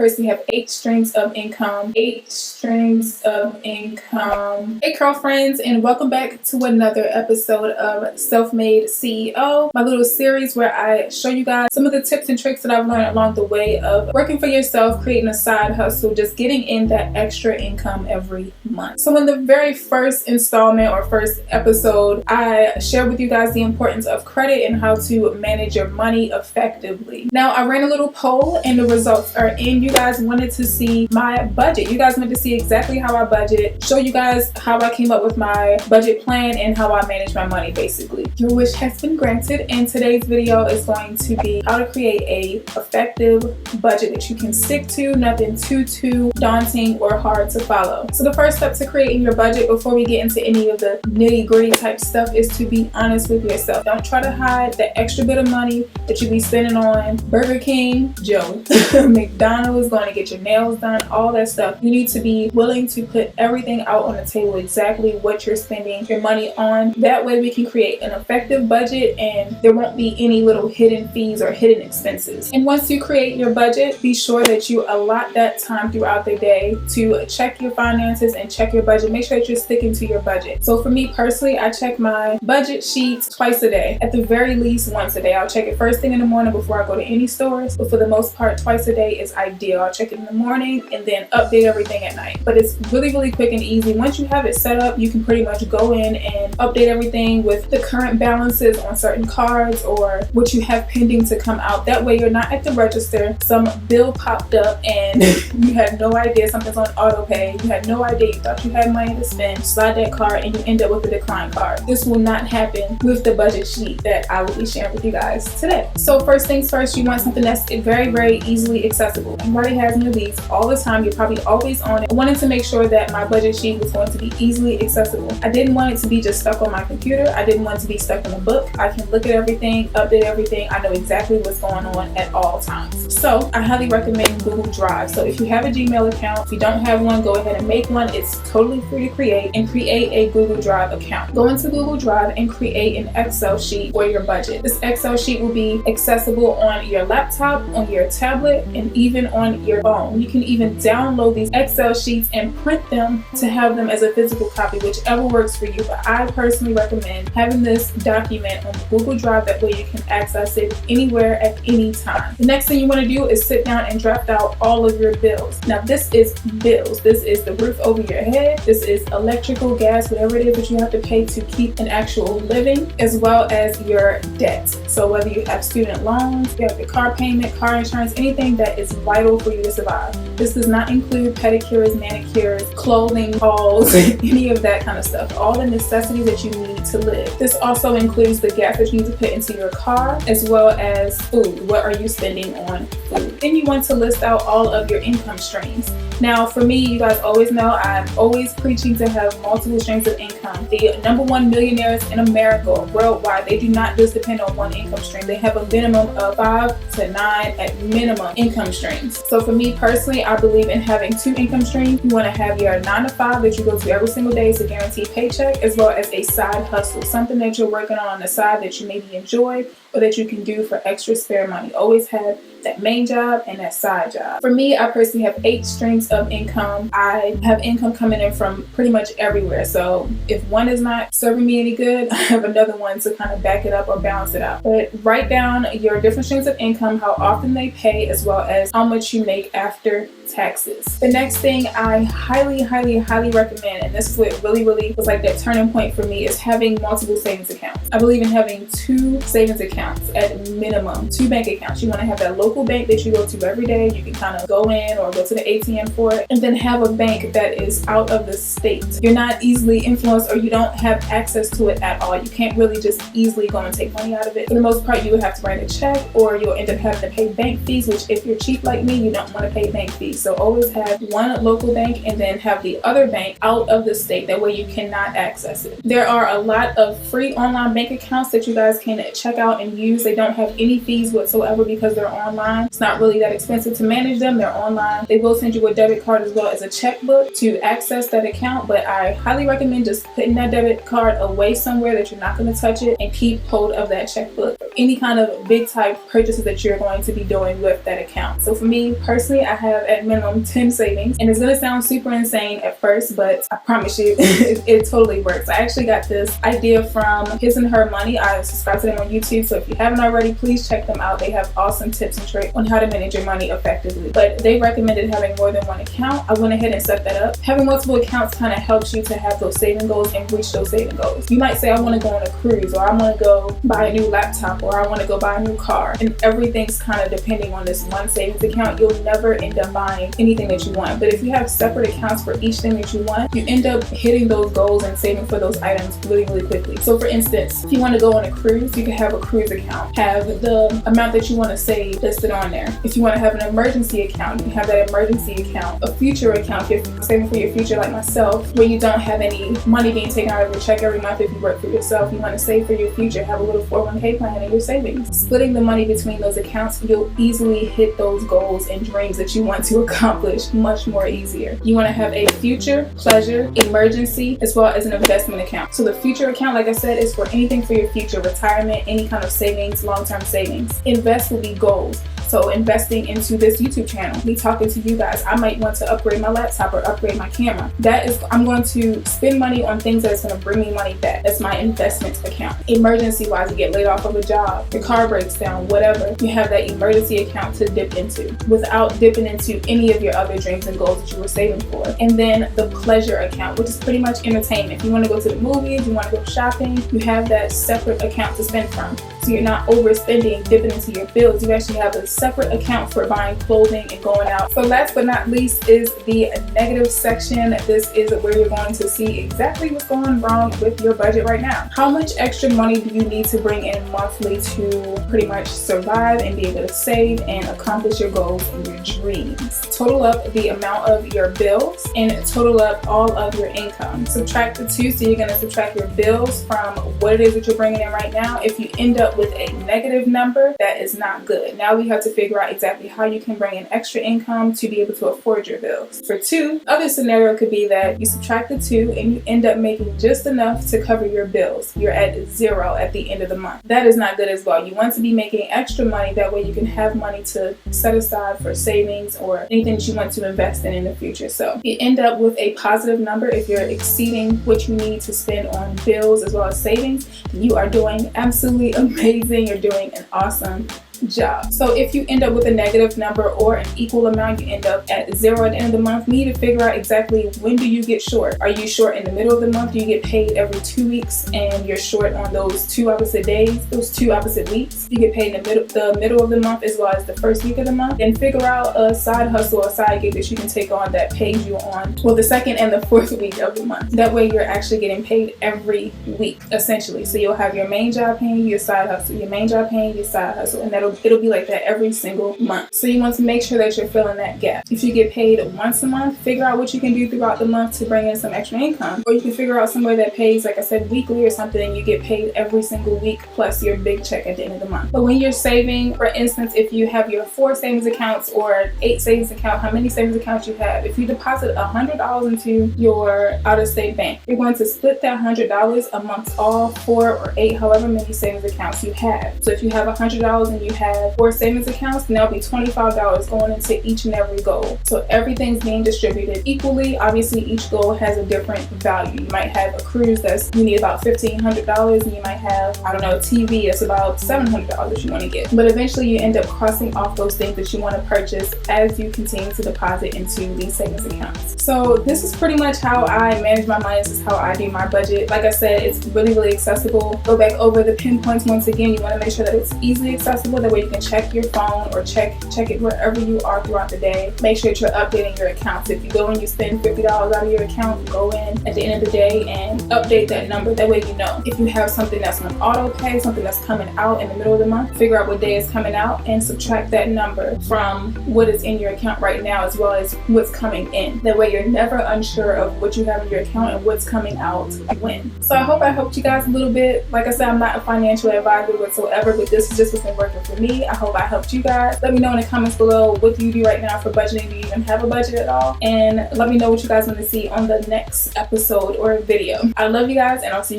personally have 8 streams of income. 8 streams of income. Hey girlfriends, and welcome back to another episode of Self-Made CEO, my little series where I show you guys some of the tips and tricks that I've learned along the way of working for yourself, creating a side hustle, just getting in that extra income every month. So in the very first installment or first episode, I shared with you guys the importance of credit and how to manage your money effectively. Now, I ran a little poll and the results are in. You guys wanted to see my budget. You guys wanted to see exactly how I budget, show you guys how I came up with my budget plan and how I manage my money basically. Your wish has been granted, and today's video is going to be how to create a effective budget that you can stick to, nothing too daunting or hard to follow. So the first step to creating your budget before we get into any of the nitty-gritty type stuff is to be honest with yourself. Don't try to hide the extra bit of money that you be spending on Burger King, Joe, McDonald's, going to get your nails done, all that stuff. You need to be willing to put everything out on the table, exactly what you're spending your money on. That way we can create an effective budget and there won't be any little hidden fees or hidden expenses. And once you create your budget, be sure that you allot that time throughout the day to check your finances and check your budget. Make sure that you're sticking to your budget. So for me personally, I check my budget sheets twice a day, at the very least once a day. I'll check it first thing in the morning before I go to any stores, but for the most part, twice a day is ideal. I'll check it in the morning and then update everything at night. But it's really quick and easy. Once you have it set up, you can pretty much go in and update everything with the current balances on certain cards or what you have pending to come out. That way you're not at the register, some bill popped up and you had no idea something's on auto pay. You had no idea, you thought you had money to spend, slide that card and you end up with a declined card. This will not happen with the budget sheet that I will be sharing with you guys today. So first things first, you want something that's very easily accessible. Everybody has one of these all the time. You're probably always on it. I wanted to make sure that my budget sheet was going to be easily accessible. I didn't want it to be just stuck on my computer. I didn't want it to be stuck in a book. I can look at everything, update everything. I know exactly what's going on at all times. So I highly recommend Google Drive. So if you have a Gmail account, if you don't have one, go ahead and make one. It's totally free to create, and create a Google Drive account. Go into Google Drive and create an Excel sheet for your budget. This Excel sheet will be accessible on your laptop, on your tablet, and even on your phone. You can even download these Excel sheets and print them to have them as a physical copy, whichever works for you. But I personally recommend having this document on Google Drive. That way you can access it anywhere at any time. The next thing you want to do is sit down and draft out all of your bills. Now this is bills. This is the roof over your head. This is electrical, gas, whatever it is that you have to pay to keep an actual living, as well as your debt. So whether you have student loans, you have the car payment, car insurance, anything that is vital for you to survive. This does not include pedicures, manicures, clothing hauls, any of that kind of stuff. All the necessities that you need to live. This also includes the gas that you need to put into your car, as well as food. What are you spending on food? Then you want to list out all of your income streams. Now for me, you guys always know I'm always preaching to have multiple streams of income. The #1 millionaires in America, worldwide, they do not just depend on one income stream. They have a minimum of 5 to 9 at minimum income streams. So for me personally, I believe in having 2 income streams. You want to have your 9 to 5 that you go to every single day as a guaranteed paycheck, as well as a side hustle, something that you're working on the side that you maybe enjoy or that you can do for extra spare money. Always have that main job and that side job. For me, I personally have 8 streams of income. I have income coming in from pretty much everywhere. So if one is not serving me any good, I have another one to kind of back it up or balance it out. But write down your different streams of income, how often they pay, as well as how much you make after taxes. The next thing I highly recommend, and this is what really was like that turning point for me, is having multiple savings accounts. I believe in having 2 savings accounts at minimum, 2 bank accounts. You want to have that local bank that you go to every day. You can kind of go in or go to the ATM for it, and then have a bank that is out of the state. You're not easily influenced, or you don't have access to it at all. You can't really just easily go and take money out of it. For the most part, you would have to write a check, or you'll end up having to pay bank fees, which if you're cheap like me, you don't want to pay bank fees. So always have one local bank and then have the other bank out of the state. That way you cannot access it. There are a lot of free online bank accounts that you guys can check out and use. They don't have any fees whatsoever because they're online. It's not really that expensive to manage them. They're online. They will send you a debit card as well as a checkbook to access that account, but I highly recommend just putting that debit card away somewhere that you're not going to touch it and keep hold of that checkbook. any kind of big type purchases that you're going to be doing with that account. So for me personally, I have at minimum 10 savings, and it's gonna sound super insane at first, but I promise you it totally works. I actually got this idea from His and Her Money. I subscribe to them on YouTube, so if you haven't already, please check them out. They have awesome tips and tricks on how to manage your money effectively. But they recommended having more than one account. I went ahead and set that up. Having multiple accounts kind of helps you to have those saving goals and reach those saving goals. You might say, I want to go on a cruise, or I want to go buy a new laptop, or I want to go buy a new car, and everything's kind of depending on this one savings account. You'll never end up buying anything that you want. But if you have separate accounts for each thing that you want, you end up hitting those goals and saving for those items really, really quickly. So for instance, if you want to go on a cruise, you can have a cruise account, have the amount that you want to save listed on there. If you want to have an emergency account, you can have that emergency account. A future account, if you're saving for your future like myself, where you don't have any money being taken out of your check every month. If you work for yourself, you want to save for your future, have a little 401k plan in your savings. Splitting the money between those accounts, you'll easily hit those goals and dreams that you want to accomplish much more easier. You want to have a future, pleasure, emergency, as well as an investment account. So the future account, like I said, is for anything for your future, retirement, any kind of savings, long-term savings. Invest will be goals. So investing into this YouTube channel, me talking to you guys, I might want to upgrade my laptop or upgrade my camera. That is, I'm going to spend money on things that's going to bring me money back. That's my investment account. Emergency wise, you get laid off of a job, your car breaks down, whatever, you have that emergency account to dip into without dipping into any of your other dreams and goals that you were saving for. And then the pleasure account, which is pretty much entertainment. If you want to go to the movies, you want to go shopping, you have that separate account to spend from. So you're not overspending, dipping into your bills. You actually have a separate account for buying clothing and going out. So last but not least is the negative section. This is where you're going to see exactly what's going wrong with your budget right now. How much extra money do you need to bring in monthly to pretty much survive and be able to save and accomplish your goals and your dreams? Total up the amount of your bills and total up all of your income. Subtract the two, so you're going to subtract your bills from what it is that you're bringing in right now. If you end up with a negative number, that is not good. Now we have to figure out exactly how you can bring in extra income to be able to afford your bills. For two, other scenario could be that you subtract the two and you end up making just enough to cover your bills. You're at zero at the end of the month. That is not good as well. You want to be making extra money, that way you can have money to set aside for savings or anything that you want to invest in the future. So you end up with a positive number. If you're exceeding what you need to spend on bills as well as savings, you are doing absolutely amazing. You're doing an awesome job. So if you end up with a negative number or an equal amount, you end up at zero at the end of the month. You need to figure out exactly when do you get short. Are you short in the middle of the month? Do you get paid every 2 weeks and you're short on those 2 opposite days, those 2 opposite weeks? You get paid in the middle of the month as well as the first week of the month. Then figure out a side hustle or side gig that you can take on that pays you on, well, the second and the fourth week of the month. That way you're actually getting paid every week, essentially. So you'll have your main job paying you, your side hustle, your main job paying your side hustle, and it'll be like that every single month. So you want to make sure that you're filling that gap. If you get paid once a month, figure out what you can do throughout the month to bring in some extra income. Or you can figure out somewhere that pays, like I said, weekly or something, and you get paid every single week plus your big check at the end of the month. But when you're saving, for instance, if you have your 4 savings accounts or 8 savings accounts, how many savings accounts you have, if you deposit $100 into your out-of-state bank, you're going to split that $100 amongst all 4 or 8, however many savings accounts you have. So if you have $100 and you have 4 savings accounts, then that'll be $25 going into each and every goal. So everything's being distributed equally. Obviously, each goal has a different value. You might have a cruise you need about $1,500, and you might have, I don't know, a TV that's about $700 that you want to get. But eventually you end up crossing off those things that you want to purchase as you continue to deposit into these savings accounts. So this is pretty much how I manage my money. This is how I do my budget. Like I said, it's really, really accessible. Go back over the pinpoints once again. You want to make sure that it's easily accessible. That way you can check your phone or check it wherever you are throughout the day. Make sure that you're updating your accounts. If you go and you spend $50 out of your account, go in at the end of the day and update that number. That way you know. If you have something that's on auto pay, something that's coming out in the middle of the month, figure out what day it's coming out and subtract that number from what is in your account right now as well as what's coming in. That way you're never unsure of what you have in your account and what's coming out when. So I hope I helped you guys a little bit. Like I said, I'm not a financial advisor whatsoever, but this is just what's been working for me. I hope I helped you guys. Let me know in the comments below, what do you do right now for budgeting? Do you even have a budget at all? And let me know what you guys want to see on the next episode or video. I love you guys, and I'll see you guys